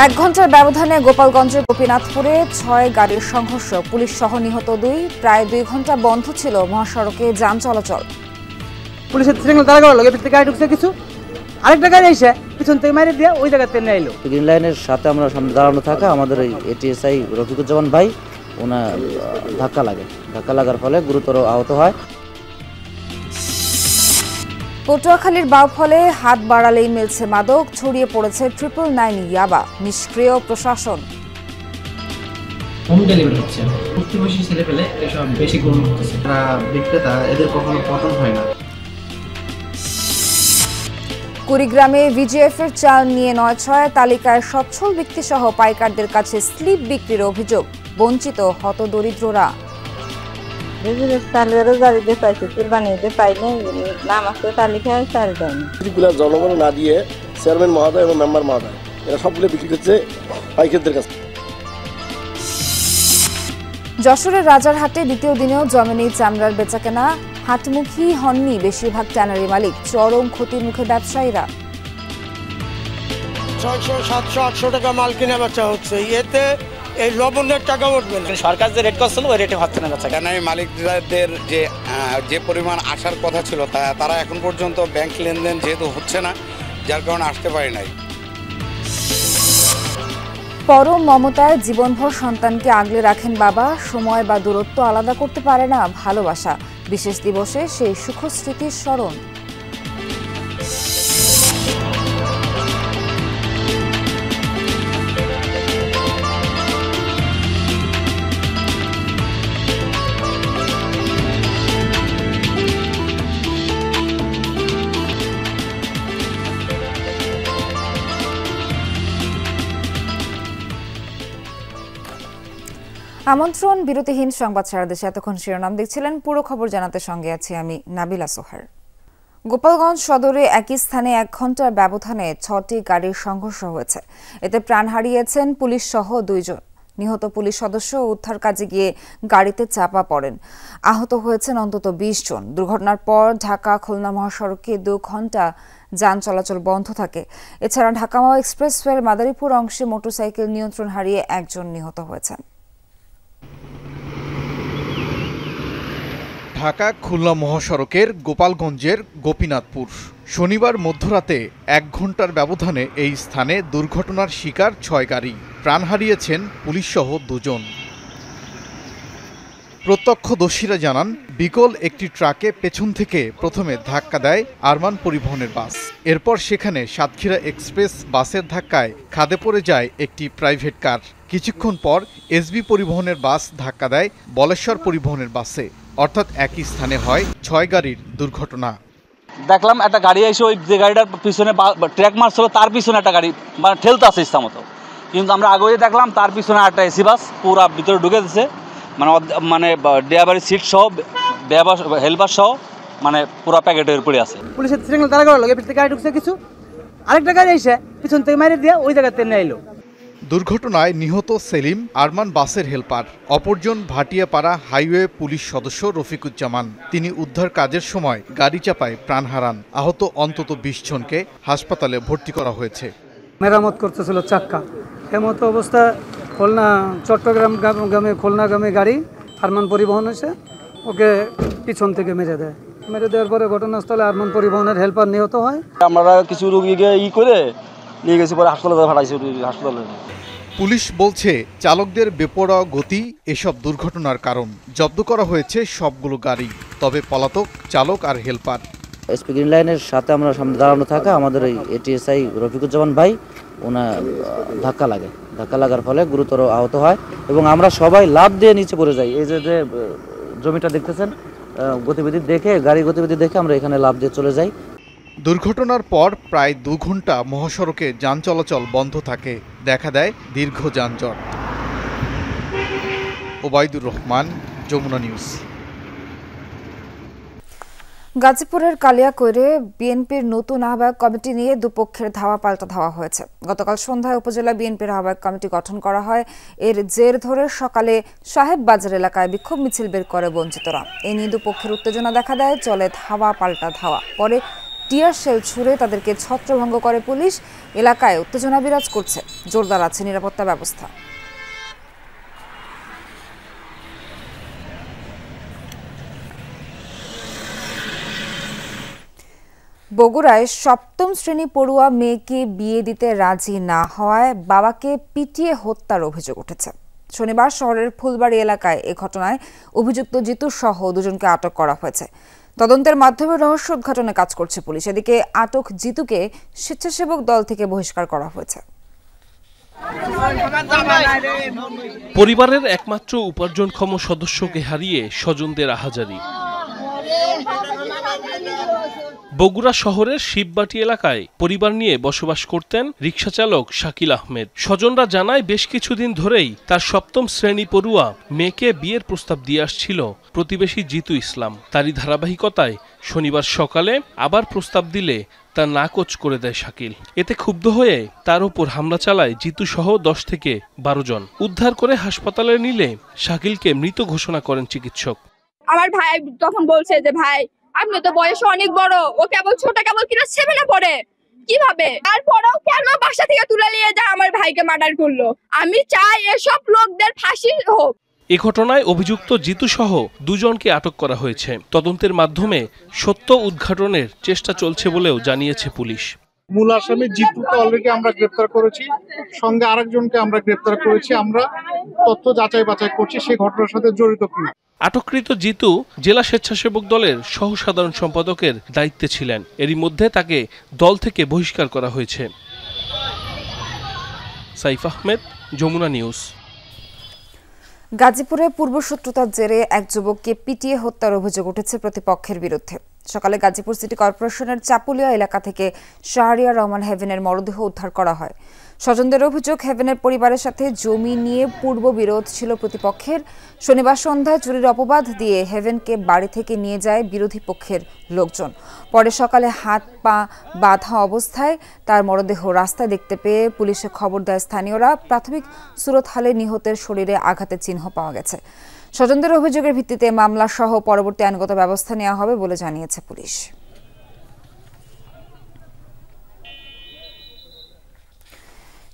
এক ঘন্টার ব্যবধানে গোপালগঞ্জের গোপীনাথপুরে ৬ গাড়ির সংঘর্ষ, পুলিশ সহ নিহত ২। প্রায় ২ ঘন্টা বন্ধ ছিল মহাসড়কে যান চলাচল। পুলিশের সিগন্যাল তারা গেল, ভিতরে গাড়ি ঢুকছে কিছু, আরেকটা গাড়ি এসে পিছন থেকে মারি দিয়ে ওই জায়গাতে নিয়ে এলো। গ্রিন লাইনের সাথে আমরা সামনে দাঁড়ানো থাকা আমাদের এই এটিএসআই রফিকুজ্জামান ভাই ওনার ধাক্কা লাগার ফলে গুরুতর আহত হয়। পটুয়াখালীর বাউফলে হাত বাড়ালেই মিলছে মাদক, ছড়িয়ে পড়েছে 999 ইয়াবা, নিষ্ক্রিয় প্রশাসন। হোম ডেলিভারি হচ্ছে, প্রতিবেশী ছেলে পেলে এসব বেশি গ্রহণ করতেছে। তারা বিক্রেতা, এদের কখনো পতন হয় না। কুড়িগ্রামে ভিজিএফ এর চাল নিয়ে ৯/৬ তালিকায় সচ্ছল ব্যক্তিসহ পাইকারদের কাছে স্লিপ বিক্রির অভিযোগ, বঞ্চিত হতদরিদ্ররা। জনগণ না দিয়ে চেয়ারম্যান মহোদয় এবং মেম্বার মহোদয় এরা সবগুলো বিক্রি করছে পাইকারদের কাছে। যশোরের রাজারহাটে দ্বিতীয় দিনেও জমেনি চামড়ার বেচাকেনা, হাটমুখী হননি বেশিরভাগ ট্যানারি মালিক, চরম ক্ষতির মুখে ব্যবসায়ীরা। 600, 700, 800 টাকা মাল কিনে বেচা হচ্ছে, এতে এই লবণের টাকা উঠবে না। সরকার যে রেট করছিল ওই রেটে হচ্ছে না বেচা। ট্যানারি মালিকদের যে পরিমাণ আসার কথা ছিল তারা এখন পর্যন্ত ব্যাংক লেনদেন যেহেতু হচ্ছে না, যার কারণে আসতে পারে নাই। পরম মমতায় জীবনভর সন্তানকে আগলে রাখেন বাবা, সময় বা দূরত্ব আলাদা করতে পারে না ভালোবাসা। বিশেষ দিবসে সেই সুখস্মৃতির স্মরণ। আমন্ত্রণ বিরতিহীন সংবাদ সারা দেশে। এতক্ষণ শিরোনাম দেখছিলেন, পুরো খবর জানাতে সঙ্গে আছি আমি নাবিলা সোহার। গোপালগঞ্জ সদরে একই স্থানে ১ ঘন্টার ব্যবধানে ৬টি গাড়ির সংঘর্ষ হয়েছে। এতে প্রাণ হারিয়েছেন পুলিশ সহ ২ জন। নিহত পুলিশ সদস্য উদ্ধার কাজে গিয়ে গাড়িতে চাপা পড়েন। আহত হয়েছেন অন্তত ২০ জন। দুর্ঘটনার পর ঢাকা খুলনা মহাসড়কে ২ ঘন্টা যান চলাচল বন্ধ থাকে। এছাড়া ঢাকা-মাওয়া এক্সপ্রেসওয়ের মাদারীপুর অংশে মোটরসাইকেল নিয়ন্ত্রণ হারিয়ে ১ জন নিহত হয়েছেন। ঢাকা খুলনা মহাসড়কের গোপালগঞ্জের গোপীনাথপুর শনিবার মধ্যরাতে ১ ঘন্টার ব্যবধানে এই স্থানে দুর্ঘটনার শিকার ৬ গাড়ি, প্রাণ হারিয়েছেন পুলিশসহ ২ জন। প্রত্যক্ষদর্শীরা জানান, বিকল একটি ট্রাকে পেছন থেকে প্রথমে ধাক্কা দেয় আরমান পরিবহনের বাস। এরপর সেখানে সাতক্ষীরা এক্সপ্রেস বাসের ধাক্কায় খাদে পড়ে যায় একটি প্রাইভেট কার। কিছুক্ষণ পর এসবি পরিবহনের বাস ধাক্কা দেয় বলেশ্বর পরিবহনের বাসে। অর্থাৎ একই স্থানে হয় ৬ গাড়ির দুর্ঘটনা। দেখলাম একটা গাড়ি এসে ওই যে গাড়িটার পিছনে ট্র্যাক মারছিল, তার পিছনে একটা গাড়ি মানে ঠেলতে আসছে ইচ্ছা মতো, কিন্তু আমরা আগে দেখলাম তার পিছনে একটা এসি বাস পুরা ভিতরে ঢুকে দিচ্ছে, মানে ড্রাইভারের সিট সহ হেলপার সহ মানে পুরো প্যাকেটের উপরে আছে। পুলিশের সিগন্যাল তারা গেল, ভিতরে গাড়ি ঢুকছে কিছু, আরেকটা গাড়ি এসে পিছন থেকে মারি দিয়ে ওই জায়গাতে নিয়ে এলো। দুর্ঘটনায় নিহত সেলিম আরমান বাসের হেলপার, অপরজন ভাটিয়াপাড়া হাইওয়ে পুলিশ সদস্য রফিকুজ্জামান। তিনি উদ্ধার কাজের সময় গাড়ি চাপায় প্রাণ হারান। আহত অন্তত ২০ জনকে হাসপাতালে ভর্তি করা হয়েছে। মেরামত করতেছিল চাক্কা, এমতো অবস্থা খুলনা চট্টগ্রাম খুলনাগামী গাড়ি আরমান পরিবহন এসে ওকে পিছন থেকে মেরে দেওয়ার পরে ঘটনাস্থলে আরমান পরিবহনের হেল্পার নিহত হয়। আমরা কিছু রোগীকে করে নিয়ে গেছি, পরে হাসপাতালে পাঠাইছি হাসপাতালে। পুলিশ বলছে চালকদের বেপরোয়া গতি এসব দুর্ঘটনার কারণ। জব্দ করা হয়েছে সবগুলো গাড়ি, তবে পলাতক চালক আর হেলপার। এসপি গ্রিন লাইনের সাথে আমরা সামনে দাঁড়ানো থাকা আমাদের এই এটিএসআই রফিকুজ্জামান ভাই ওনার ধাক্কা লাগার ফলে গুরুতর আহত হয় এবং আমরা সবাই লাফ দিয়ে নিচে পড়ে যাই। এই যে জমিটা দেখতেছেন, গাড়ি গতিবিধি দেখে আমরা এখানে লাফ দিয়ে চলে যাই। দুর্ঘটনার পর প্রায় ২ ঘন্টা মহাসড়কে যান চলাচল বন্ধ থাকে, দেখা দেয় দীর্ঘ যানজট। ওবায়দুর রহমান, যমুনা নিউজ। গাজীপুরের কালিয়াকৈরে বিএনপির নতুন আহ্বায়ক কমিটি নিয়ে দুপক্ষের ধাওয়া পাল্টা ধাওয়া হয়েছে। গতকাল সন্ধ্যায় উপজেলা বিএনপির আহ্বায়ক কমিটি গঠন করা হয়। এর জের ধরে সকালে সাহেব বাজার এলাকায় বিক্ষোভ মিছিল বের করে বঞ্চিতরা। এ নিয়ে দুপক্ষের উত্তেজনা দেখা দেয়, চলে ধাওয়া পাল্টা ধাওয়া। পরে টিয়ার শেল ছুড়ে তাদেরকে ছত্রভঙ্গ করে পুলিশ। এলাকায় উত্তেজনা বিরাজ করছে, জোরদার আছে নিরাপত্তা ব্যবস্থা। বগুড়ায় সপ্তম শ্রেণী পড়ুয়া মেয়েকে বিয়ে দিতে রাজি না হওয়ায় বাবাকে পিটিয়ে হত্যার অভিযোগ উঠেছে। শনিবার শহরের ফুলবাড়ি এলাকায় এ ঘটনায় অভিযুক্ত জিতু সহ দুজনকে আটক করা হয়েছে। তদন্তের মাধ্যমে রহস্য উদ্ঘাটনে কাজ করছে পুলিশ। এদিকে আটক জিতুকে স্বেচ্ছাসেবক দল থেকে বহিষ্কার করা হয়েছে। পরিবারের একমাত্র উপার্জনক্ষম সদস্যকে হারিয়ে স্বজনদের আহাজারি। বগুড়া শহরের শিববাটি এলাকায় পরিবার নিয়ে বসবাস করতেন রিকশাচালক শাকিল আহমেদ। স্বজনরা জানায় বেশ কিছুদিন ধরেই তার সপ্তম শ্রেণী পড়ুয়া মেয়েকে বিয়ের প্রস্তাব দিয়ে আসছিল প্রতিবেশী জিতু ইসলাম। তারই ধারাবাহিকতায় শনিবার সকালে আবার প্রস্তাব দিলে তা নাকচ করে দেয় শাকিল। এতে ক্ষুব্ধ হয়ে তার উপর হামলা চালায় জিতু সহ 10 থেকে 12 জন। উদ্ধার করে হাসপাতালে নিলে শাকিলকে মৃত ঘোষণা করেন চিকিৎসক। আমার ভাই তখন বলছে যে ভাই আপনি তো বয়সে অনেক বড়, ও কেবল ছোট, কেবল কিনা 7-এ পড়ে, কিভাবে তারপরেও কেন বাসা থেকে তুলে নিয়ে যায় আমার ভাইকে মার্ডার করলো। আমি চাই এসব লোকদের ফাঁসি হোক। এ ঘটনায় অভিযুক্ত জিতু সহ 2 জনকে আটক করা হয়েছে। তদন্তের মাধ্যমে সত্য উদ্ঘাটনের চেষ্টা চলছে বলেও জানিয়েছে পুলিশ। মূল আসামি জিতুকে অলরেডি আমরা গ্রেপ্তার করেছি, সঙ্গে আরেকজনকে আমরা গ্রেপ্তার করেছি। আমরা তথ্য যাচাই বাছাই করছি সে ঘটনার সাথে জড়িত কিনা। আটককৃত জিতু জেলা স্বেচ্ছাসেবক দলের সহ সাধারণ সম্পাদকের দায়িত্বে ছিলেন। এরই মধ্যে তাকে দল থেকে বহিষ্কার করা হয়েছে। সাইফ আহমেদ, যমুনা নিউজ। গাজীপুরে পূর্বশত্রুতার জেরে এক যুবককে পিটিয়ে হত্যার অভিযোগ উঠেছে প্রতিপক্ষের বিরুদ্ধে। সকালে গাজীপুর সিটি কর্পোরেশনের চাপুলিয়া এলাকা থেকে শাহরিয়ার রহমান হেভেনের মরদেহ উদ্ধার করা হয়। স্বজনদের অভিযোগ, হেভেনের পরিবারের সাথে জমি নিয়ে পূর্ব বিরোধ ছিল প্রতিপক্ষের। শনিবার সন্ধ্যায় চুরির অপবাদ দিয়ে হেভেনকে বাড়ি থেকে নিয়ে যায় বিরোধী পক্ষের লোকজন। পরে সকালে হাত পা বাঁধা অবস্থায় তার মরদেহ রাস্তায় দেখতে পেয়ে পুলিশে খবর দেয় স্থানীয়রা। প্রাথমিক সুরতহালে নিহতের শরীরে আঘাতের চিহ্ন পাওয়া গেছে। স্বজনদের অভিযোগের ভিত্তিতে মামলা সহ পরবর্তী আইনগত ব্যবস্থা নেওয়া হবে বলে জানিয়েছে পুলিশ।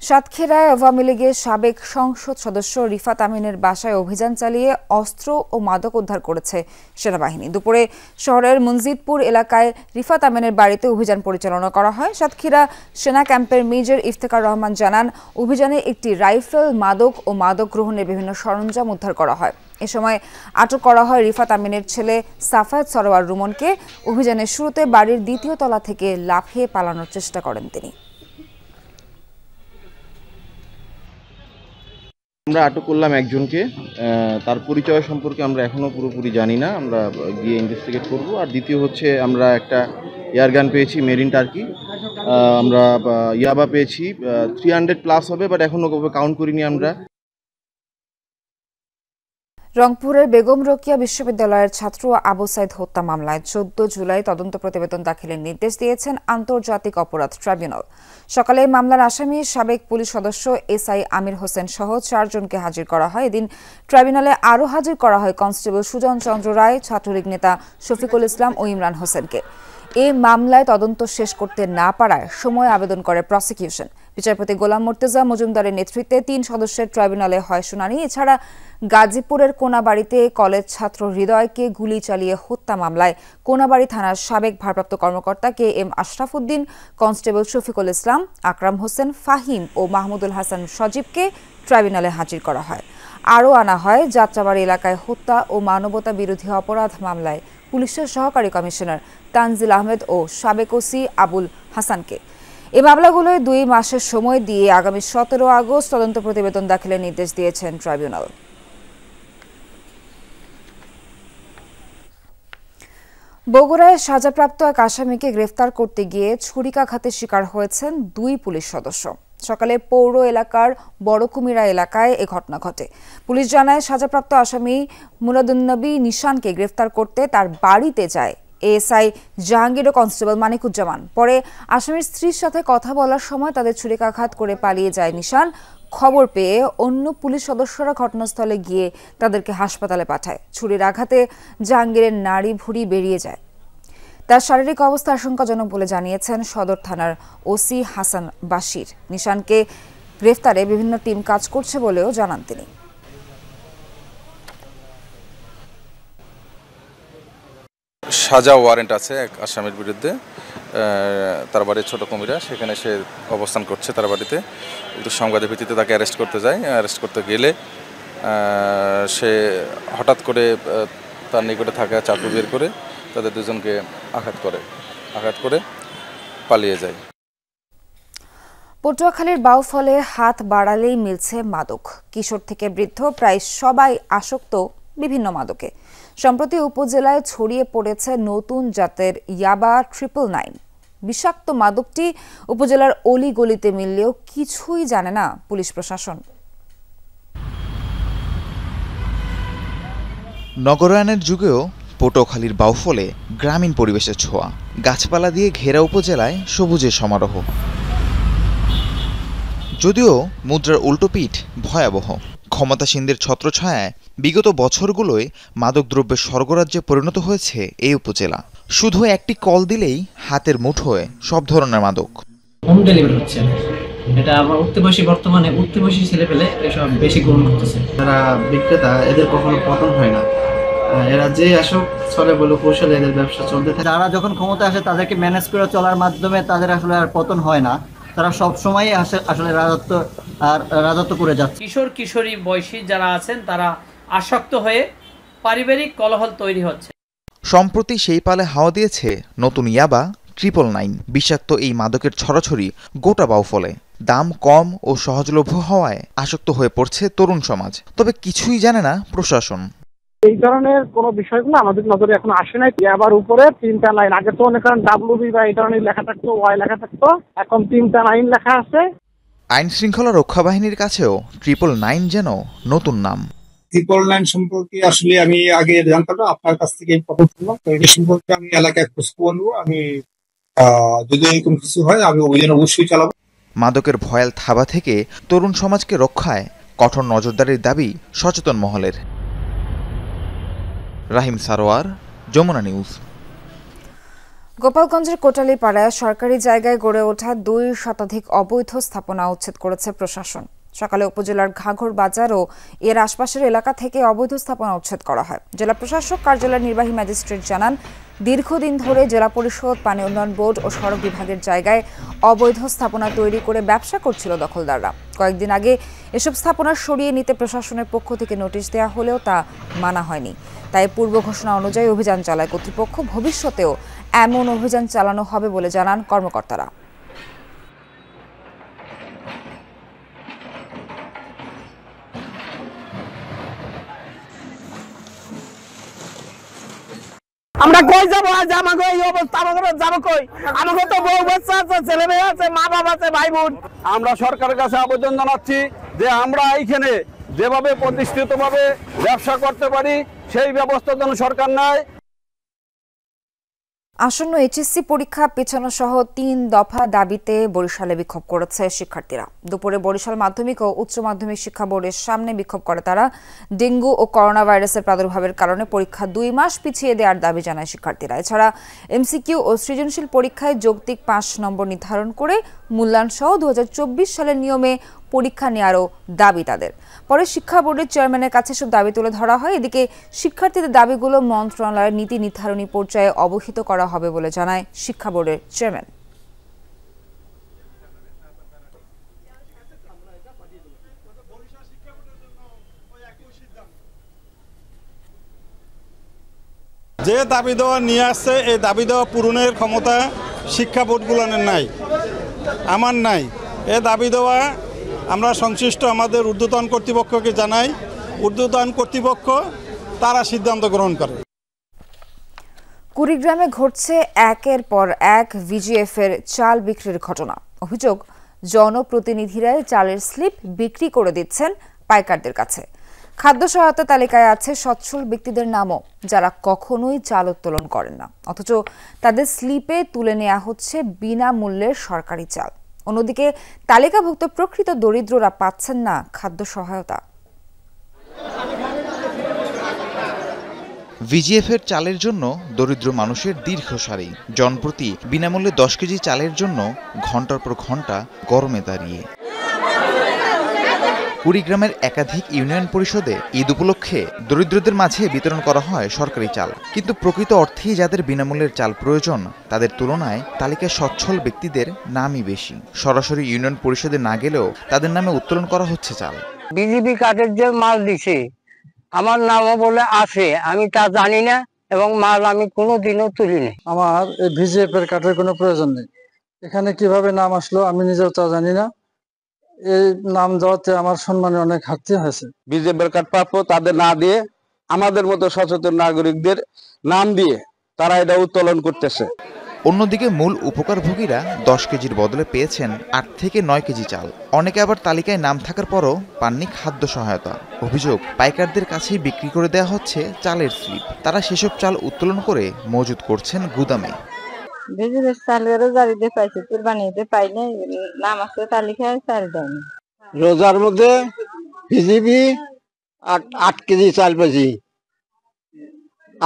সাতক্ষীরায় আওয়ামী লীগের সাবেক সংসদ সদস্য রিফাত আমিনের বাসায় অভিযান চালিয়ে অস্ত্র ও মাদক উদ্ধার করেছে সেনাবাহিনী। দুপুরে শহরের মনজিদপুর এলাকায় রিফাত আমিনের বাড়িতে অভিযান পরিচালনা করা হয়। সাতক্ষীরা সেনা ক্যাম্পের মেজর ইফতেখার রহমান জানান, অভিযানে একটি রাইফেল, মাদক ও মাদক গ্রহণের বিভিন্ন সরঞ্জাম উদ্ধার করা হয়। এ সময় আটক করা হয় রিফাত আমিনের ছেলে সাফায়েত সরোয়ার রুমনকে। অভিযানের শুরুতে বাড়ির 2য় তলা থেকে লাফিয়ে পালানোর চেষ্টা করেন তিনি। আমরা আটক করলাম একজনকে, তার পরিচয় সম্পর্কে আমরা এখনো পুরোপুরি জানি না, আমরা গিয়ে ইনভেস্টিগেট করব। আর দ্বিতীয় হচ্ছে আমরা একটা এয়ারগান পেয়েছি, মেরিন টার্কি, আমরা ইয়াবা পেয়েছি 300+ হবে, বাট এখনো কাউন্ট করিনি আমরা। রংপুরের বেগম রোকেয়া বিশ্ববিদ্যালয়ের ছাত্র আবু সাইদ হত্যা মামলায় 14 জুলাই তদন্ত প্রতিবেদন দাখিলের নির্দেশ দিয়েছেন আন্তর্জাতিক অপরাধ ট্রাইব্যুনাল। সকালে এই মামলার আসামি সাবেক পুলিশ সদস্য SI আমির হোসেন সহ 4 জনকে হাজির করা হয়। এদিন ট্রাইব্যুনালে আরও হাজির করা হয় কনস্টেবল সুজন চন্দ্র রায়, ছাত্রলীগ নেতা শফিকুল ইসলাম ও ইমরান হোসেনকে। এই মামলায় তদন্ত শেষ করতে না পারায় সময় আবেদন করে প্রসিকিউশন। বিচারপতি গোলাম মুর্তজা মজুমদারের নেতৃত্বে 3 সদস্যের ট্রাইব্যুনালে হয় শুনানি। এছাড়া গাজীপুরের কোনাবাড়িতে কলেজ ছাত্র হৃদয়কে গুলি চালিয়ে হত্যা মামলায় কোনাবাড়ি থানার সাবেক ভারপ্রাপ্ত কর্মকর্তা KM আশরাফ উদ্দিন, কনস্টেবল শফিকুল ইসলাম, আকরাম হোসেন, ফাহিম ও মাহমুদুল হাসান সজীবকে ট্রাইব্যুনালে হাজির করা হয়। আরও আনা হয় যাত্রাবাড়ি এলাকায় হত্যা ও মানবতা বিরোধী অপরাধ মামলায় পুলিশের সহকারী কমিশনার তানজিল আহমেদ ও সাবেক ওসি আবুল হাসানকে। এই মামলাগুলোয় 2 মাসের সময় দিয়ে আগামী 17 আগস্ট তদন্ত প্রতিবেদন দাখিলের নির্দেশ দিয়েছেন ট্রাইব্যুনাল। বগুড়ায় সাজাপ্রাপ্ত এক আসামিকে গ্রেফতার করতে গিয়ে ছুরিকাঘাতের শিকার হয়েছেন 2 পুলিশ সদস্য। সকালে পৌর এলাকার বড়কুমিরা এলাকায় এ ঘটনা ঘটে। পুলিশ জানায়, সাজাপ্রাপ্ত আসামি মুরাদুন্নবী নিশানকে গ্রেফতার করতে তার বাড়িতে যায় ASI জাহাঙ্গীর ও কনস্টেবল মানিকুজ্জামান। পরে আসামির স্ত্রীর সাথে কথা বলার সময় তাদের ছুরিকাঘাত করে পালিয়ে যায় নিশান। খবর পেয়ে অন্য পুলিশ সদস্যরা ঘটনাস্থলে গিয়ে তাদেরকে হাসপাতালে পাঠায়। ছুরির আঘাতে জাহাঙ্গীরের নাড়ি ভুঁড়ি বেরিয়ে যায়। তার শারীরিক অবস্থা আশঙ্কাজনক বলে জানিয়েছেন সদর থানার ওসি হাসান বাশির। নিশানকে গ্রেফতারে বিভিন্ন টিম কাজ করছে বলেও জানান তিনি। সাজা ওয়ারেন্ট আছে এক আসামির বিরুদ্ধে, তার বাড়ি ছোট কুমিরা, সেখানে সে অবস্থান করছে তার বাড়িতে। একটু সংবাদের ভিত্তিতে তাকে অ্যারেস্ট করতে যায়। অ্যারেস্ট করতে গেলে সে হঠাৎ করে তার নিকটে থাকা চাকু বের করে তাদের দুজনকে আঘাত করে পালিয়ে যায়। পটুয়াখালীর বাউফলে হাত বাড়ালেই মিলছে মাদক। কিশোর থেকে বৃদ্ধ প্রায় সবাই আসক্ত বিভিন্ন মাদকে। সম্প্রতি উপজেলায় ছড়িয়ে পড়েছে নতুন জাতের ইয়াবা 999। বিষাক্ত মাদকটি উপজেলার অলিগলিতে মিললেও কিছুই জানে না পুলিশ প্রশাসন। নগরায়নের যুগেও পটুয়াখালীর বাউফলে গ্রামীণ পরিবেশের ছোঁয়া। গাছপালা দিয়ে ঘেরা উপজেলায় সবুজের সমারোহ। যদিও মুদ্রার উল্টো পিঠ ভয়াবহ। ক্ষমতাসীনদের ছত্রছায়ায় বিগত বছরগুলোয় মাদকদ্রব্যের স্বর্গরাজ্যে পরিণত হয়েছে এই উপজেলা। শুধু একটি কল দিলেই হাতের মুঠোয় সব ধরনের মাদক। হোম ডেলিভারি হচ্ছে, এটা আমার বর্তমানে উঠতি ছেলে পেলে এসব বেশি গ্রহণ করতেছে। যারা বিক্রেতা এদের কখনো পতন হয় না, এরা যে আসুক চলে বলে কৌশলে এদের ব্যবসা চলতে থাকে। যারা যখন ক্ষমতা আসে তাদেরকে ম্যানেজ করে চলার মাধ্যমে তাদের আসলে আর পতন হয় না, তারা সব সময় আসলে রাজত্ব করে যাচ্ছে। কিশোর কিশোরী বয়সী যারা আছেন তারা আসক্ত হয়ে পারিবারিক কলহল তৈরি হচ্ছে। সম্প্রতি সেই পালে হাওয়া দিয়েছে নতুন ইয়াবা 999। বিষাক্ত এই মাদকের ছড়াছড়ি গোটা বাউফলে। দাম কম ও সহজলভ্য হওয়ায় আসক্ত হয়ে পড়ছে তরুণ সমাজ। তবে কিছুই জানে না প্রশাসন। এই ধরনের কোন বিষয়গুলো আমাদের নজরে এখন আসে নাই। আবার উপরে 3টা লাইন, আগে তো অনেক WB বা এই ধরনের লেখা থাকতো, ওয়াই লেখা থাকতো, এখন 3টা লাইন লেখা আছে। আইন শৃঙ্খলা রক্ষা বাহিনীর কাছেও 999 যেন নতুন নাম। 999 সম্পর্কে আসলে আমি আগে জানতাম না, আপনার কাছ থেকে খবর পেলাম। এই সম্পর্কে আমি এলাকায় খোঁজ খবর নেবো। আমি যদি এরকম কিছু হয় আমি অভিযান অবশ্যই চালাবো। মাদকের ভয়াল থাবা থেকে তরুণ সমাজকে রক্ষায় কঠোর নজরদারির দাবি সচেতন মহলের। রাহিম সারোয়ার, যমুনা নিউজ। গোপালগঞ্জের কোটালীপাড়ায় সরকারি জায়গায় গড়ে ওঠা 2 শতাধিক অবৈধ স্থাপনা উচ্ছেদ করেছে প্রশাসন। সকালে উপজেলার ঘাঘর বাজার ও এর আশপাশের এলাকা থেকে অবৈধ স্থাপনা উচ্ছেদ করা হয়। জেলা প্রশাসক কার্যালয়ের নির্বাহী ম্যাজিস্ট্রেট জানান, দীর্ঘদিন ধরে জেলা পরিষদ, পানি উন্নয়ন বোর্ড ও সড়ক বিভাগের জায়গায় অবৈধ স্থাপনা তৈরি করে ব্যবসা করছিল দখলদাররা। কয়েকদিন আগে এসব স্থাপনা সরিয়ে নিতে প্রশাসনের পক্ষ থেকে নোটিশ দেওয়া হলেও তা মানা হয়নি। তাই পূর্ব ঘোষণা অনুযায়ী অভিযান চালায় কর্তৃপক্ষ। ভবিষ্যতেও এমন অভিযান চালানো হবে বলে জানান কর্মকর্তারা। আমরা কই যাবো? আজ আমাকে এই অবস্থা, আমাকে যাবো কই? আমাকে তো বউ বাচ্চা আছে, ছেলে মেয়ে আছে, মা বাবা আছে, ভাই বোন। আমরা সরকারের কাছে আবেদন জানাচ্ছি যে আমরা এইখানে যেভাবে প্রতিষ্ঠিতভাবে ব্যবসা করতে পারি সেই ব্যবস্থা যেন সরকার নেয়। আসন্ন এইচএসসি পরীক্ষা পেছানো সহ 3 দফা দাবিতে বরিশালে বিক্ষোভ করেছে শিক্ষার্থীরা। দুপুরে বরিশাল মাধ্যমিক ও উচ্চ মাধ্যমিক শিক্ষা বোর্ডের সামনে বিক্ষোভ করে তারা। ডেঙ্গু ও করোনা ভাইরাসের প্রাদুর্ভাবের কারণে পরীক্ষা 2 মাস পিছিয়ে দেওয়ার দাবি জানায় শিক্ষার্থীরা। এছাড়া এমসিকিউ ও সৃজনশীল পরীক্ষায় যৌক্তিক 5 নম্বর নির্ধারণ করে মূল্যায়ন সহ 2024 সালের নিয়মে পরীক্ষা নেওয়ারও দাবি তাদের। পরে শিক্ষা বোর্ডের চেয়ারম্যানের কাছে সব দাবি তুলে ধরা হয়। এদিকে শিক্ষার্থীদের দাবিগুলো মন্ত্রণালয়ের নীতি নির্ধারণী পর্যায়ে অবহিত করা হবে বলে জানায় শিক্ষা বোর্ডের চেয়ারম্যান। যে দাবি দেওয়া নিয়ে আসছে এই দাবি দেওয়া পূরণের ক্ষমতা শিক্ষা বোর্ডগুলোর নাই, আমার নাই। এ দাবি দেওয়া আমরা সংশ্লিষ্ট আমাদের ঊর্ধ্বতন কর্তৃপক্ষকে জানাই। ঊর্ধ্বতন কর্তৃপক্ষ তারা সিদ্ধান্ত গ্রহণ করে। কুড়িগ্রামে ঘটছে একের পর এক ভিজিএফ এর চাল বিক্রির ঘটনা। অভিযোগ, জনপ্রতিনিধিরাই চালের স্লিপ বিক্রি করে দিচ্ছেন পাইকারদের কাছে। খাদ্য সহায়তা তালিকায় আছে সচ্ছল ব্যক্তিদের নামও, যারা কখনোই চাল উত্তোলন করেন না, অথচ তাদের স্লিপে তুলে নেওয়া হচ্ছে বিনামূল্যের সরকারি চাল। অন্যদিকে তালিকাভুক্ত প্রকৃত দরিদ্ররা পাচ্ছেন না খাদ্য সহায়তা। ভিজিএফের চালের জন্য দরিদ্র মানুষের দীর্ঘ সারি, জনপ্রতি বিনামূল্যে 10 কেজি চালের জন্য ঘন্টার পর ঘন্টা গরমে দাঁড়িয়ে। কুড়িগ্রামের একাধিক ইউনিয়ন পরিষদে ঈদ উপলক্ষে দরিদ্রদের মাঝে বিতরণ করা হয় সরকারি চাল, কিন্তু প্রকৃত অর্থেই যাদের বিনামূল্যের চাল প্রয়োজন তাদের তুলনায় তালিকায় সচ্ছল ব্যক্তিদের নামই বেশি। সরাসরি ইউনিয়ন পরিষদে না গেলেও তাদের নামে উত্তোলন করা হচ্ছে চাল। বিজেপি কার্ডের যে মাল দিছে আমার নামও বলে আছে, আমি তা জানি না এবং মাল আমি কোনোদিনও তুলিনি। আমার এই ভিজিএফ এর কার্ডের কোনো প্রয়োজন নেই। এখানে কিভাবে নাম আসলো আমি নিজেও তা জানি না। এই নাম দেওয়াতে আমার সম্মানে অনেক ঘাটতি হয়েছে। ভিজিএফ এর কার্ড প্রাপ্য তাদের না দিয়ে আমাদের মতো সচেতন নাগরিকদের নাম দিয়ে তারা এটা উত্তোলন করতেছে। অন্যদিকে মূল উপকারভোগীরা 10 কেজির বদলে পেয়েছেন 8 থেকে 9 কেজি চাল। অনেকে আবার তালিকায় নাম থাকার পরও পাননি খাদ্য সহায়তা। অভিযোগ, পাইকারদের কাছেই বিক্রি করে দেওয়া হচ্ছে চালের স্লিপ। তারা সেসব চাল উত্তোলন করে মজুত করছেন গুদামে। ভিজিএফ চালেরও জারিতে পাইছে, কুরবানিতে পাইনি, নাম আছে তালিকায় চাল দেয়নি। রোজার মধ্যে ভিজিবি 8 কেজি চাল পেয়েছি,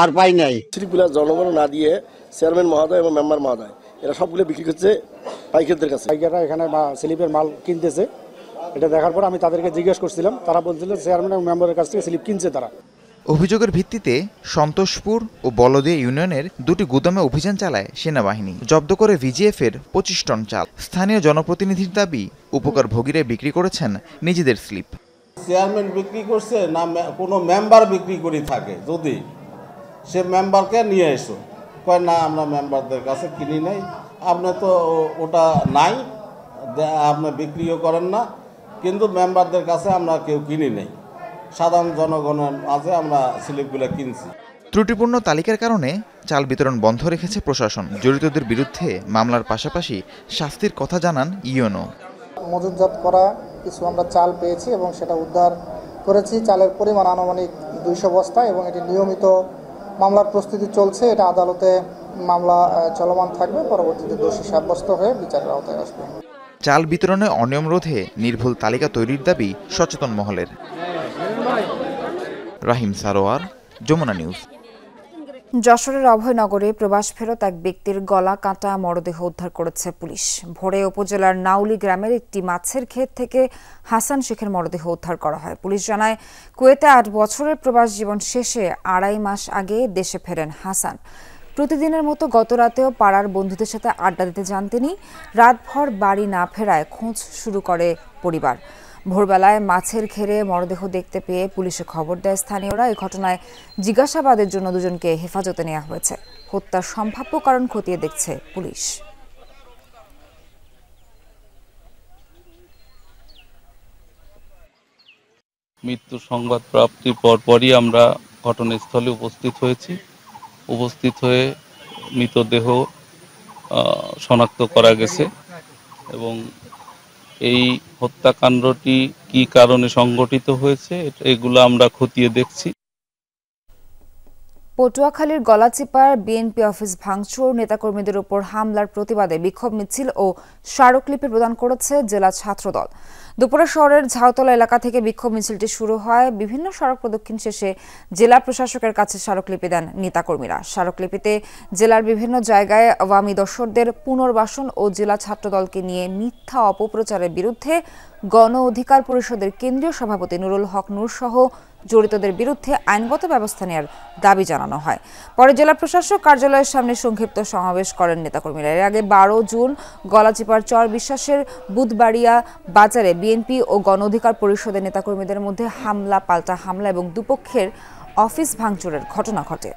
আর পাই নাই। স্লিপগুলো জনগণ না দিয়ে চেয়ারম্যান মহোদয় এবং মেম্বার মহোদয় এরা সবগুলো বিক্রি করছে পাইকারদের কাছে। পাইকাররা এখানে স্লিপের মাল কিনতেছে, এটা দেখার পর আমি তাদেরকে জিজ্ঞেস করছিলাম, তারা বলছিল চেয়ারম্যান এবং মেম্বারের কাছ থেকে স্লিপ কিনছে তারা। অভিযোগের ভিত্তিতে সন্তোষপুর ও বলদিয়া ইউনিয়নের 2টি গুদামে অভিযান চালায় সেনাবাহিনী। জব্দ করে ভিজিএফের 25 টন চাল। স্থানীয় জনপ্রতিনিধির দাবি, উপকারভোগীরা বিক্রি করেছেন নিজেদের স্লিপ। চেয়ারম্যান বিক্রি করছে না কোনো মেম্বার বিক্রি করে থাকে, যদি সে মেম্বারকে নিয়ে এসো, কয় না আমরা মেম্বারদের কাছে কিনি নাই, আপনি তো ওটা নাই, আপনি বিক্রিও করেন না, কিন্তু মেম্বারদের কাছে আমরা কেউ কিনি নেই, সাধারণ জনগণের মাঝে আমরা স্লিপগুলো কিনছি। ত্রুটিপূর্ণ তালিকার কারণে চাল বিতরণ বন্ধ রেখেছে প্রশাসন। জড়িতদের বিরুদ্ধে মামলার পাশাপাশি শাস্তির কথা জানান ইউএনও। মজুতজাত করা কিছু আমরা চাল পেয়েছি এবং সেটা উদ্ধার করেছি। চালের পরিমাণ আনুমানিক 200 বস্তা এবং এটি নিয়মিত মামলার প্রস্তুতি চলছে। এটা আদালতে মামলা চলমান থাকবে, পরবর্তীতে দোষী সাব্যস্ত হয়ে বিচারের আওতায় আসবে। চাল বিতরণে অনিয়ম রোধে নির্ভুল তালিকা তৈরির দাবি সচেতন মহলের। রাহিম সারোয়ার, যমুনা নিউজ। যশোরের অভয়নগরে প্রবাস ফেরত এক ব্যক্তির গলা কাটা মরদেহ উদ্ধার করেছে পুলিশ। ভোরে উপজেলার নাউলি গ্রামের একটি মাছের ক্ষেত থেকে হাসান শেখের মরদেহ উদ্ধার করা হয়। পুলিশ জানায়, কুয়েতে 8 বছরের প্রবাস জীবন শেষে 2.5 মাস আগে দেশে ফেরেন হাসান। প্রতিদিনের মতো গতরাতেও পাড়ার বন্ধুদের সাথে আড্ডা দিতে যান তিনি। রাতভর বাড়ি না ফেরায় খোঁজ শুরু করে পরিবার। ভোরবেলায় মাছের ঘেরে মরদেহ দেখতে পেয়ে পুলিশে খবর দেয় স্থানীয়রা। এই ঘটনায় জিজ্ঞাসাবাদের জন্য দুজনকে হেফাজতে নেওয়া হয়েছে। হত্যার সম্ভাব্য কারণ খতিয়ে দেখছে পুলিশ। মৃত্যুর সংবাদ প্রাপ্তির পরপরই আমরা ঘটনাস্থলে উপস্থিত হয়েছি। উপস্থিত হয়ে মৃতদেহ শনাক্ত করা গেছে এবং এই হত্যাকাণ্ডটি কি কারণে সংঘটিত হয়েছে এগুলো আমরা খতিয়ে দেখছি। পটুয়াখালীর গলাচিপার বিএনপি অফিস ভাঙচুর, নেতাকর্মীদের উপর হামলার প্রতিবাদে বিক্ষোভ মিছিল ও স্মারকলিপি প্রদান করেছে জেলা ছাত্রদল। দুপুরে শহরের ঝাউতলা এলাকা থেকে বিক্ষোভ মিছিলটি শুরু হয়। বিভিন্ন সড়ক প্রদক্ষিণ শেষে জেলা প্রশাসকের কাছে স্মারকলিপি দেন নেতাকর্মীরা। স্মারকলিপিতে জেলার বিভিন্ন জায়গায় আওয়ামী দর্শকদের পুনর্বাসন ও জেলা ছাত্রদলকে নিয়ে মিথ্যা অপপ্রচারের বিরুদ্ধে গণ অধিকার পরিষদের কেন্দ্রীয় সভাপতি নুরুল হক নূর সহ জড়িতদের বিরুদ্ধে আইনগত ব্যবস্থা নেওয়ার দাবি জানানো হয়। পরে জেলা প্রশাসক কার্যালয়ের সামনে সংক্ষিপ্ত সমাবেশ করেন নেতাকর্মীরা। এর আগে 12 জুন গলাচিপার চর বিশ্বাসের বুধবাড়িয়া বাজারে বিএনপি ও গণ অধিকার পরিষদের নেতাকর্মীদের মধ্যে হামলা পাল্টা হামলা এবং দুপক্ষের অফিস ভাঙচুরের ঘটনা ঘটে।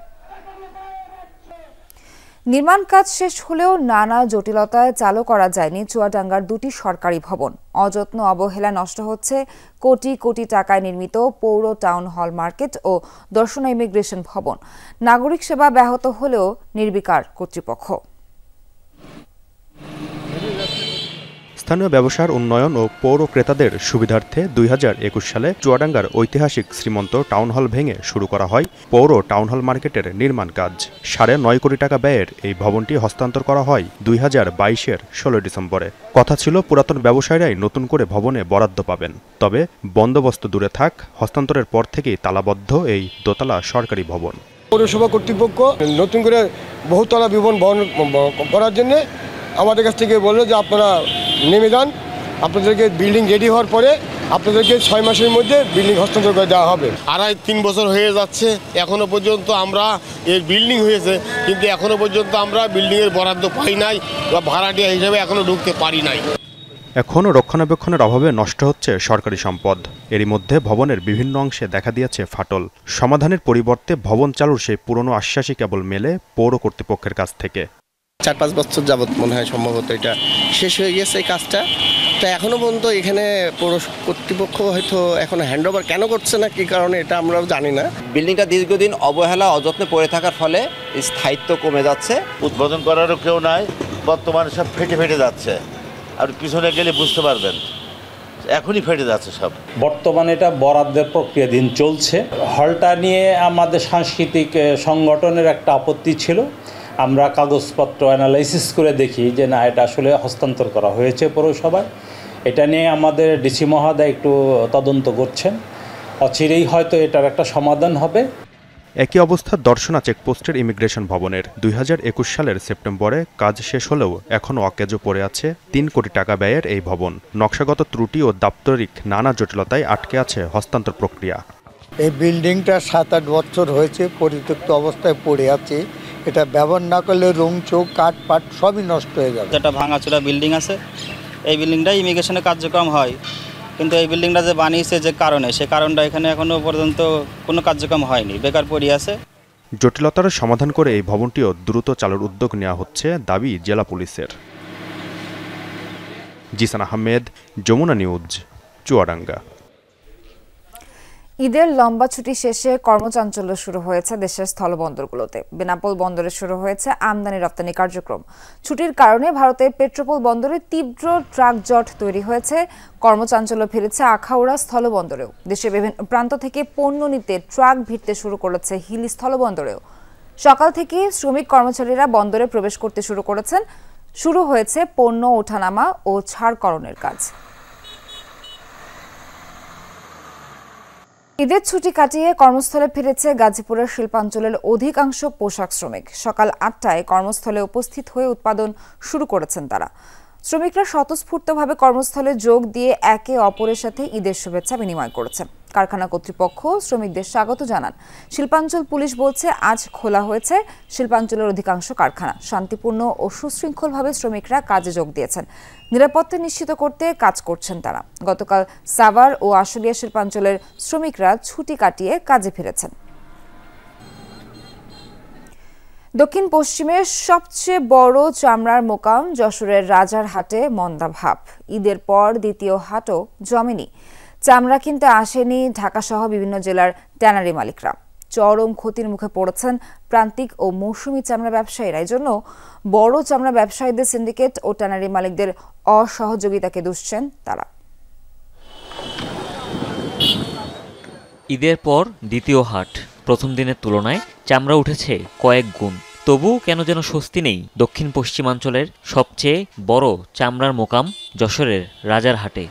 নির্মাণ কাজ শেষ হলেও নানা জটিলতায় চালু করা যায়নি চুয়াডাঙ্গার 2টি সরকারি ভবন। অযত্ন অবহেলা নষ্ট হচ্ছে কোটি কোটি টাকায় নির্মিত পৌর টাউন হল মার্কেট ও দর্শনা ইমিগ্রেশন ভবন। নাগরিক সেবা ব্যাহত হলেও নির্বিকার কর্তৃপক্ষ। স্থানীয় ব্যবসার উন্নয়ন ও পৌর ক্রেতাদের সুবিধার্থে 2021 সালে চুয়াডাঙ্গার ঐতিহাসিক শ্রীমন্ত টাউন হল ভেঙে শুরু করা হয় পৌর টাউন হল মার্কেটের নির্মাণ কাজ। 9.5 কোটি টাকা ব্যয়ের এই ভবনটি হস্তান্তর করা হয় 2022-এর 16 ডিসেম্বরে। কথা ছিল পুরাতন ব্যবসায়ীরাই নতুন করে ভবনে বরাদ্দ পাবেন। তবে বন্দোবস্ত দূরে থাক, হস্তান্তরের পর থেকেই তালাবদ্ধ এই দোতলা সরকারি ভবন। পৌরসভা কর্তৃপক্ষ নতুন করে বহুতলা ভবন করার জন্য আমাদের কাছ থেকে বললো যে আপনারা নেমে যান, আপনাদেরকে বিল্ডিং রেডি হওয়ার পরে আপনাদেরকে 6 মাসের মধ্যে বিল্ডিং হস্তান্তর করে দেওয়া হবে। 2.5-3 বছর হয়ে যাচ্ছে, এখনো পর্যন্ত আমরা এর বিল্ডিং হয়েছে কিন্তু এখনো পর্যন্ত আমরা বিল্ডিংয়ের বরাদ্দ পাই নাই বা ভাড়াটিয়া হিসেবে এখনো ঢুকতে পারি নাই। এখনও রক্ষণাবেক্ষণের অভাবে নষ্ট হচ্ছে সরকারি সম্পদ। এরই মধ্যে ভবনের বিভিন্ন অংশে দেখা দিয়েছে ফাটল। সমাধানের পরিবর্তে ভবন চালুর সেই পুরনো আশ্বাসই কেবল মেলে পৌর কর্তৃপক্ষের কাছ থেকে। 4-5 বছর যাবত মনে হয় সম্ভবত এটা শেষ হয়ে গেছে এই কাজটা। তো এখনো পর্যন্ত এখানে পৌর কর্তৃপক্ষ হয়তো এখন হ্যান্ডওভার কেন করছে না, কি কারণে এটা আমরাও জানি না। বিল্ডিংটা দীর্ঘদিন অবহেলা অযত্নে পড়ে থাকার ফলে স্থায়িত্ব কমে যাচ্ছে। উদ্বোধন করারও কেউ নাই, বর্তমানে সব ফেটে যাচ্ছে। আর পিছনে গেলে বুঝতে পারবেন এখনই ফেটে যাচ্ছে সব। বর্তমানে এটা বরাদ্দের প্রক্রিয়াধীন চলছে। হলটা নিয়ে আমাদের সাংস্কৃতিক সংগঠনের একটা আপত্তি ছিল। আমরা কাগজপত্র অ্যানালাইসিস করে দেখি যে না, এটা আসলে হস্তান্তর করা হয়েছে পৌরসভায়। এটা নিয়ে আমাদের ডিসি মহোদয় একটু তদন্ত করছেন, অচিরেই হয়তো এটার একটা সমাধান হবে। একই অবস্থা দর্শনা চেকপোস্টের ইমিগ্রেশন ভবনের। 2021 সালের সেপ্টেম্বরে কাজ শেষ হলেও এখনও অকেজো পড়ে আছে 3 কোটি টাকা ব্যয়ের এই ভবন। নকশাগত ত্রুটি ও দাপ্তরিক নানা জটিলতায় আটকে আছে হস্তান্তর প্রক্রিয়া। এই বিল্ডিংটা 7-8 বছর হয়েছে পরিত্যক্ত অবস্থায় পড়ে আছে। এটা ব্যবহার না করলে রুম চোখ কাঠ পাট সবই নষ্ট হয়ে যাবে। যেটা ভাঙাচোরা বিল্ডিং আছে, এই বিল্ডিংটা ইমিগ্রেশনের কার্যক্রম হয়, কিন্তু এই বিল্ডিংটা যে বানিয়েছে যে কারণে, সে কারণটা এখানে এখনো পর্যন্ত কোনো কার্যক্রম হয়নি, বেকার পড়ে আছে। জটিলতার সমাধান করে এই ভবনটিও দ্রুত চালুর উদ্যোগ নেওয়া হচ্ছে দাবি জেলা পুলিশের। জিসান আহমেদ, যমুনা নিউজ, চুয়াডাঙ্গা। ঈদের লম্বা ছুটি শেষে কর্মচাঞ্চল্য শুরু হয়েছে দেশের স্থলবন্দরগুলোতে। বেনাপোল বন্দরে শুরু হয়েছে আমদানি রপ্তানি কার্যক্রম। ছুটির কারণে ভারতের পেট্রোপোল বন্দরে তীব্র ট্রাক জট তৈরি হয়েছে। কর্মচাঞ্চল্য ফিরেছে আখাউড়া স্থলবন্দরেও। দেশের বিভিন্ন প্রান্ত থেকে পণ্য নিতে ট্রাক ভিড়তে শুরু করেছে হিলি স্থলবন্দরেও। সকাল থেকে শ্রমিক কর্মচারীরা বন্দরে প্রবেশ করতে শুরু করেছেন। শুরু হয়েছে পণ্য ওঠানামা ও ছাড়করণের কাজ। ঈদের ছুটি কাটিয়ে কর্মস্থলে ফিরেছে গাজীপুরের শিল্পাঞ্চলের অধিকাংশ পোশাক শ্রমিক। সকাল 8টায় কর্মস্থলে উপস্থিত হয়ে উৎপাদন শুরু করেছেন তারা। শ্রমিকরা স্বতঃস্ফূর্তভাবে কর্মস্থলে যোগ দিয়ে একে অপরের সাথে ঈদের শুভেচ্ছা বিনিময় করেছেন। কারখানা কর্তৃপক্ষ শ্রমিকদের স্বাগত জানান। শিল্পাঞ্চল পুলিশ বলছে আজ খোলা হয়েছে শিল্পাঞ্চলের অধিকাংশ কারখানা। শান্তিপূর্ণ ও সুশৃঙ্খলভাবে শ্রমিকরা কাজে যোগ দিয়েছেন। নিরাপত্তা নিশ্চিত করতে কাজ করছেন তারা। গতকাল সাভার ও আশুলিয়া শিল্পাঞ্চলের শ্রমিকরা ছুটি কাটিয়ে কাজে ফিরেছেন। দক্ষিণ পশ্চিমের সবচেয়ে বড় চামড়ার মোকাম যশোরের রাজারহাটে মন্দা ভাব। ঈদের পর দ্বিতীয় হাটও জমেনি। চামড়া কিনতে আসেনি ঢাকাসহ বিভিন্ন জেলার ট্যানারি মালিকরা। চরম ক্ষতির মুখে পড়েছেন প্রান্তিক ও মৌসুমী চামড়া ব্যবসায়ীরা। এই জন্য বড় চামড়া ব্যবসায়ীদের সিন্ডিকেট ও ট্যানারি মালিকদের অসহযোগিতাকে দুষছেন তারা। ঈদের পর দ্বিতীয় হাট। প্রথম দিনের তুলনায় চামড়া উঠেছে কয়েক গুণ। তবু কেন যেন স্বস্তি নেই দক্ষিণ পশ্চিমাঞ্চলের সবচেয়ে বড় চামড়ার মোকাম যশোরের রাজারহাটে।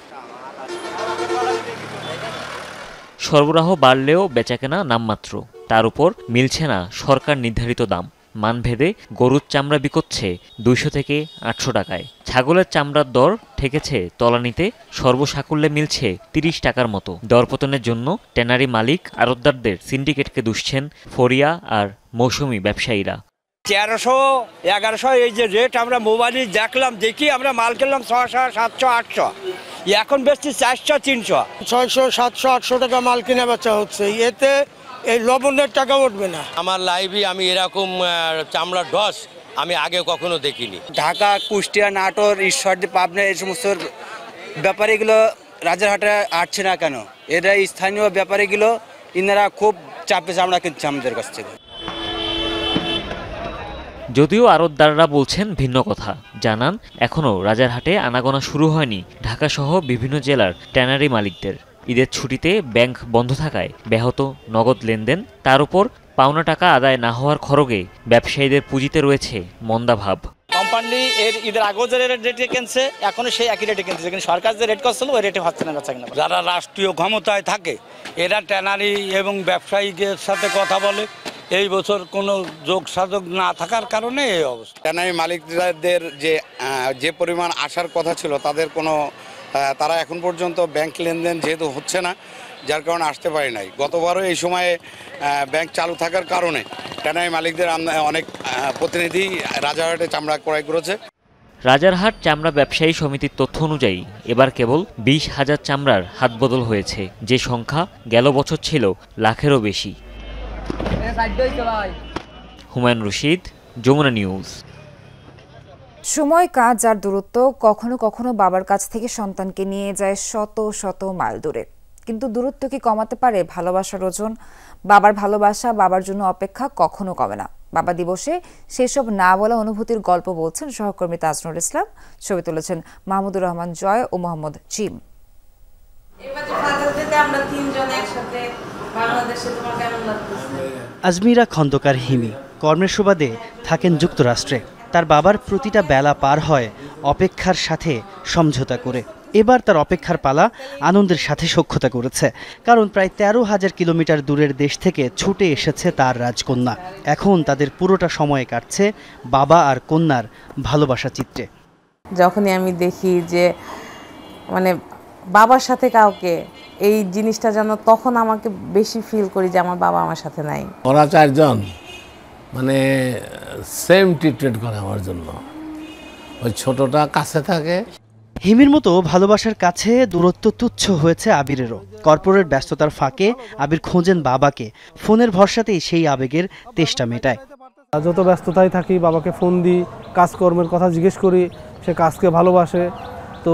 সরবরাহ বাড়লেও বেচাকেনা নামমাত্র। তার উপর মিলছে না সরকার নির্ধারিত দাম। মানভেদে গরুর চামড়া বিকোচ্ছে 200 থেকে 800 টাকায়। ছাগলের চামড়ার দর ঠেকেছে তলানিতে। সর্বসাকুল্যে মিলছে 30 টাকার মতো। দরপতনের জন্য ট্যানারি মালিক আড়তদারদের সিন্ডিকেটকে দুষছেন ফরিয়া আর মৌসুমী ব্যবসায়ীরা। 1300, 1100 এই যে রেট আমরা মোবাইলে দেখি আমরা মাল কিনলাম 600, 700, 800, এখন বেচছি 400, 300, 600, 700, 800 টাকা মাল কিনে বেচা হচ্ছে। এতে এই লবণের টাকা উঠবে না। আমার লাইভে আমি এরকম চামড়ার ডস আমি আগে কখনো দেখিনি। ঢাকা, কুষ্টিয়া, নাটোর, ঈশ্বরদী, পাবনা এই সমস্ত ব্যাপারীগুলো রাজারহাটে আসছে না কেন? এরা স্থানীয় ব্যাপারীগুলো ইনারা খুব চাপে চামড়া কিনছে আমাদের কাছ থেকে। যদিও আড়তদাররা বলছেন ভিন্ন কথা। জানান এখনও রাজারহাটে আনাগোনা শুরু হয়নি ঢাকাসহ বিভিন্ন জেলার ট্যানারি মালিকদের। ঈদের ছুটিতে ব্যাংক বন্ধ থাকায় ব্যাহত নগদ লেনদেন, তার উপর পাওনা টাকা আদায় না হওয়ার খড়গে ব্যবসায়ীদের পুঁজিতে রয়েছে মন্দাভাব। কোম্পানি এর ঈদের আগেও যে রেটে কিনছে এখনো সেই একই রেটে কিনছে, কিন্তু সরকার যে রেট করছিল ওই রেটে হচ্ছে না। যারা রাষ্ট্রীয় ক্ষমতায় থাকে এরা ট্যানারি এবং ব্যবসায়ীদের সাথে কথা বলে, এই বছর কোনো যোগ সাধক না থাকার কারণে এই অবস্থা। ট্যানারি মালিকদের যে পরিমাণ আসার কথা ছিল তাদের কোনো তারা এখন পর্যন্ত ব্যাংক লেনদেন যেহেতু হচ্ছে না, যার কারণে আসতে পারে নাই। গতবারও এই সময়ে ব্যাংক চালু থাকার কারণে ট্যানারি মালিকদের অনেক প্রতিনিধি রাজারহাটে চামড়া ক্রয় করেছে। রাজারহাট চামড়া ব্যবসায়ী সমিতির তথ্য অনুযায়ী এবার কেবল 20,000 চামড়ার হাতবদল হয়েছে, যে সংখ্যা গেল বছর ছিল লাখেরও বেশি। হুমায়ুন রশিদ, যমুনা নিউজ। সময়, কাজ আর দূরত্ব কখনো কখনো বাবার কাছ থেকে সন্তানকে নিয়ে যায় শত শত মাইল দূরে। কিন্তু দূরত্ব কি কমাতে পারে ভালোবাসার ওজন? বাবার ভালোবাসা, বাবার জন্য অপেক্ষা কখনো কমে না। বাবা দিবসে সেসব না বলা অনুভূতির গল্প বলছেন সহকর্মী তাজনুল ইসলাম। ছবি তুলেছেন মাহমুদুর রহমান জয় ও মোহাম্মদ জিম। আজমিরা খন্দকার হিমি কর্মের সুবাদে থাকেন যুক্তরাষ্ট্রে। তার বাবার প্রতিটা বেলা পার হয় অপেক্ষার সাথে সমঝোতা করে। এবার তার অপেক্ষার পালা আনন্দের সাথে সখ্যতা করেছে, কারণ প্রায় 13,000 কিলোমিটার দূরের দেশ থেকে ছুটে এসেছে তার রাজকন্যা। এখন তাদের পুরোটা সময় কাটছে বাবা আর কন্যার ভালোবাসা চিত্রে। যখনই আমি দেখি যে মানে বাবার সাথে কাউকে, এই জিনিসটা যেন তখন আমাকে বেশি ফিল করি যে আমার বাবা আমার সাথে নাই। ওরা চারজন মানে সেম ট্রিটমেন্ট করে আমার জন্য। ওই ছোটটা কাছে থাকে। হিমির মতো ভালোবাসার কাছে দূরত্ব তুচ্ছ হয়েছে আবিরেরও। কর্পোরেট ব্যস্ততার ফাঁকে আবির খোঁজেন বাবাকে, ফোনের ভরসাতেই সেই আবেগের তেষ্টা মেটায়। যত ব্যস্ততায় থাকি বাবাকে ফোন দিই, কাজকর্মের কথা জিজ্ঞেস করি, সে কাজকে ভালোবাসে। তো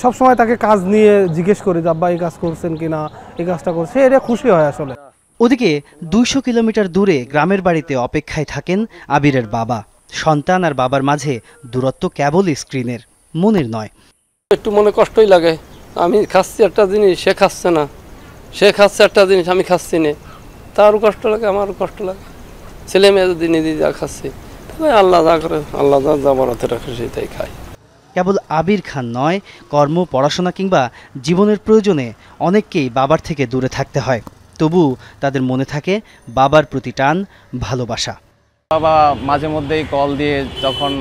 সবসময় তাকে কাজ নিয়ে জিজ্ঞেস করি যে আব্বা এই কাজ করছেন কিনা, এই কাজটা করছে, এটা খুশি হয় আসলে। ওদিকে 200 কিলোমিটার দূরে গ্রামের বাড়িতে অপেক্ষায় থাকেন আবিরের বাবা। সন্তান আর বাবার মাঝে দূরত্ব কেবল স্ক্রিনের, মনের নয়। একটু মনে কষ্টই লাগে। আমি খাচ্ছি একটা জিনিস, সে খাচ্ছে না, সে খাচ্ছে একটা জিনিস, আমি খাচ্ছি না, তারও কষ্ট লাগে, আমারও কষ্ট লাগে। ছেলে মেয়ে যদি নিজে যা খাচ্ছি, আল্লাহ যা করে, আল্লাহ যা বরাতে রাখে সেটাই খাই। কেবল আবির খান নয়, কর্ম, পড়াশোনা কিংবা জীবনের প্রয়োজনে অনেককেই বাবার থেকে দূরে থাকতে হয়। তবু তাদের মনে থাকে বাবার প্রতি টান, ভালোবাসা। বাবা মাঝে মধ্যেই কল দিয়ে যখন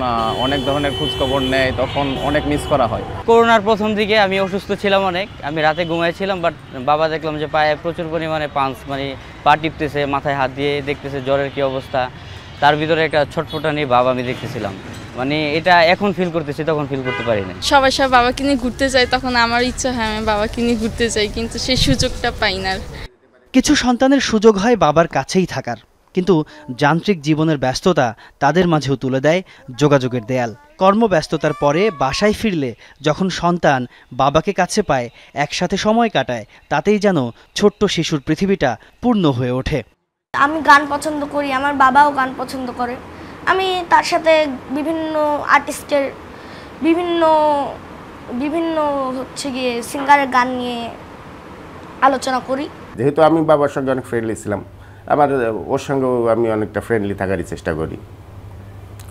অনেক ধরনের খোঁজখবর নেয়, তখন অনেক মিস করা হয়। করোনার প্রথম দিকে আমি অসুস্থ ছিলাম অনেক, আমি রাতে ঘুমাইছিলাম, বাট বাবা দেখলাম যে পায়ে প্রচুর পরিমাণে পাঞ্চ, মানে পা টিপতেছে, মাথায় হাত দিয়ে দেখতেছে জ্বরের কি অবস্থা, তার ভিতরে একটা ছটফটানি ভাব আমি দেখতেছিলাম। মানে এটা এখন ফিল করতেছি, তখন ফিল করতে পারি না। সবাই বাবাকে নিয়ে ঘুরতে যায়, তখন আমার ইচ্ছা হয় আমি বাবাকে নিয়ে ঘুরতে চাই, কিন্তু সেই সুযোগটা পাই না। কিছু সন্তানের সুযোগ হয় বাবার কাছেই থাকার, কিন্তু যান্ত্রিক জীবনের ব্যস্ততা তাদের মাঝেও তুলে দেয় যোগাযোগের দেয়াল। কর্মব্যস্ততার পরে বাসায় ফিরলে যখন সন্তান বাবাকে কাছে পায়, একসাথে সময় কাটায়, তাতেই যেন ছোট্ট শিশুর পৃথিবীটা পূর্ণ হয়ে ওঠে। আমি গান পছন্দ করি, আমার বাবাও গান পছন্দ করে। আমি তার সাথে বিভিন্ন আর্টিস্টের বিভিন্ন হচ্ছে গিয়ে সিঙ্গারের গান নিয়ে আলোচনা করি। যেহেতু আমি বাবার সঙ্গে অনেক ফ্রেন্ডলি ছিলাম, আবার ওর সঙ্গেও আমি অনেকটা ফ্রেন্ডলি থাকারই চেষ্টা করি।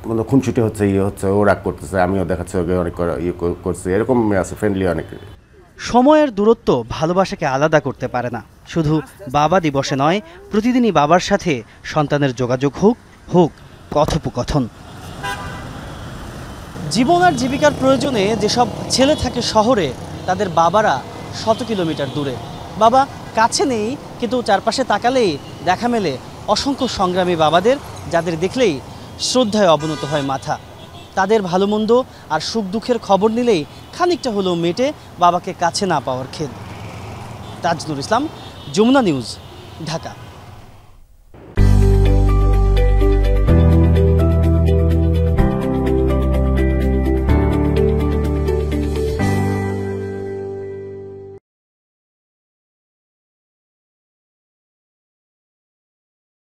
কোনো খুনছুটি হচ্ছে, ইয়ে হচ্ছে, ও রাগ করতেছে, আমিও দেখাচ্ছি ওকে অনেক ইয়ে করছি, এরকম আছে ফ্রেন্ডলি অনেক। সময়ের দূরত্ব ভালোবাসাকে আলাদা করতে পারে না। শুধু বাবা দিবসে নয়, প্রতিদিনই বাবার সাথে সন্তানের যোগাযোগ হোক কথোপকথন। জীবন আর জীবিকার প্রয়োজনে যেসব ছেলে থাকে শহরে, তাদের বাবারা শত কিলোমিটার দূরে। বাবা কাছে নেই, কিন্তু চারপাশে তাকালেই দেখা মেলে অসংখ্য সংগ্রামী বাবাদের, যাদের দেখলেই শ্রদ্ধায় অবনত হয় মাথা। তাদের ভালো মন্দ আর সুখ দুঃখের খবর নিলেই খানিকটা হলেও মেটে বাবাকে কাছে না পাওয়ার খেদ। তাজনুল ইসলাম, যমুনা নিউজ, ঢাকা।